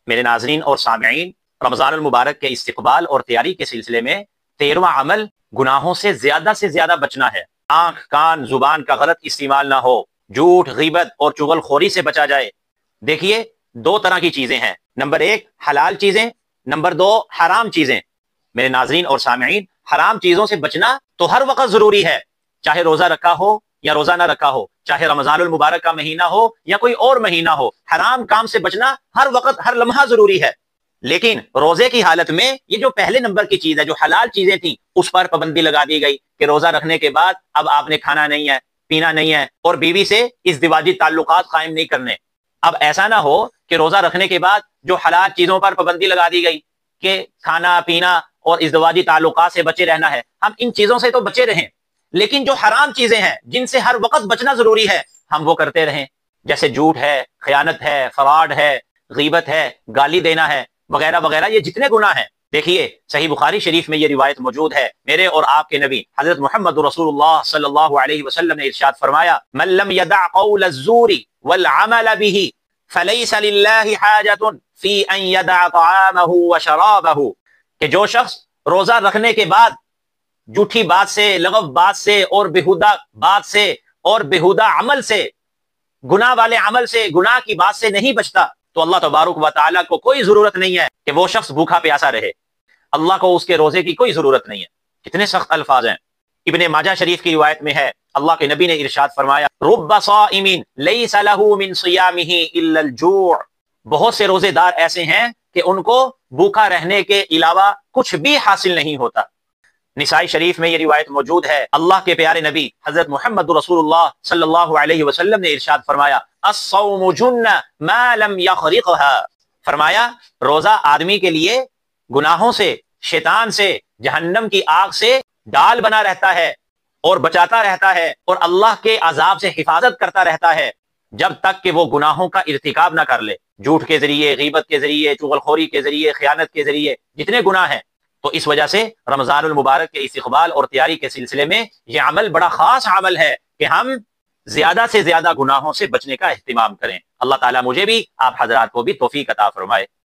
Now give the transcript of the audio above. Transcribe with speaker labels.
Speaker 1: میرے ناظرین اور سامعین، رمضان المبارک کے استقبال اور تیاری کے سلسلے میں 13واں عمل گناہوں سے زیادہ بچنا ہے۔ آنکھ، کان، زبان کا غلط استعمال نہ ہو، جھوٹ، غیبت اور چغل خوری سے بچا جائے۔ دیکھیے، دو طرح کی چیزیں ہیں، نمبر 1 حلال چیزیں، نمبر 2 حرام چیزیں۔ میرے ناظرین اور سامعین، حرام چیزوں سے بچنا تو ہر وقت ضروری ہے، چاہے روزہ رکھا ہو یا روزہ نہ رکھا ہو، چاہے رمضان المبارک کا مہینہ ہو یا کوئی اور مہینہ ہو، حرام کام سے بچنا ہر وقت ہر لمحہ ضروری ہے۔ لیکن روزے کی حالت میں یہ جو پہلے نمبر کی چیز ہے، جو حلال چیزیں تھیں، اس پر پابندی لگا دی گئی کہ روزہ رکھنے کے بعد اب آپ نے کھانا نہیں ہے، پینا نہیں ہے، اور بیوی سے ازدواجی تعلقات قائم نہیں کرنے۔ اب ایسا نہ ہو کہ روزہ رکھنے کے بعد جو حلال چیزوں پر پابندی لگا دی گئی کہ کھانا پینا اور ازدواجی تعلقات سے بچے رہنا ہے، ہم ان چیزوں سے تو بچے رہیں، لیکن جو حرام چیزیں ہیں جن سے ہر وقت بچنا ضروری ہے، ہم وہ کرتے رہیں، جیسے جھوٹ ہے، خیانت ہے، فراڈ ہے، غیبت ہے، گالی دینا ہے، وغیرہ وغیرہ، یہ جتنے گناہ ہیں۔ دیکھیے، صحیح بخاری شریف میں یہ روایت موجود ہے، میرے اور آپ کے نبی حضرت محمد رسول اللہ صلی اللہ علیہ وسلم نے ارشاد فرمایا، من لم يدع قول الزور والعمل به فليس لله حاجة في ان يدع طعامه وشرابه، کہ جو شخص روزہ رکھنے کے بعد جھوٹی بات سے، لغو بات سے اور بیہودہ بات سے اور بیہودہ عمل سے، گناہ والے عمل سے، گناہ کی بات سے نہیں بچتا، تو اللہ تبارک و تعالیٰ کو کوئی ضرورت نہیں ہے کہ وہ شخص بھوکا پیاسا رہے، اللہ کو اس کے روزے کی کوئی ضرورت نہیں ہے۔ کتنے سخت الفاظ ہیں۔ ابن ماجہ شریف کی روایت میں ہے، اللہ کے نبی نے ارشاد فرمایا، رب صائم لیس له من صیامه الا الجوع، بہت سے روزے دار ایسے ہیں کہ ان کو بھوکا رہنے کے علاوہ کچھ بھی حاصل نہیں ہوتا۔ نسائی شریف میں یہ روایت موجود ہے، اللہ کے پیارے نبی حضرت محمد رسول اللہ صلی اللہ علیہ وسلم نے ارشاد فرمایا، الصوم جنہ ما لم یخرقها، فرمایا روزہ آدمی کے لیے گناہوں سے، شیطان سے، جہنم کی آگ سے ڈال بنا رہتا ہے اور بچاتا رہتا ہے اور اللہ کے عذاب سے حفاظت کرتا رہتا ہے، جب تک کہ وہ گناہوں کا ارتکاب نہ کر لے، جھوٹ کے ذریعے، غیبت کے ذریعے، چغل خوری کے ذریعے، خیانت کے ذریعے، جتنے گناہ ہیں۔ تو اس وجہ سے رمضان المبارک کے استقبال اور تیاری کے سلسلے میں یہ عمل بڑا خاص عمل ہے کہ ہم زیادہ سے زیادہ گناہوں سے بچنے کا اہتمام کریں۔ اللہ تعالیٰ مجھے بھی، آپ حضرات کو بھی توفیق عطا فرمائے۔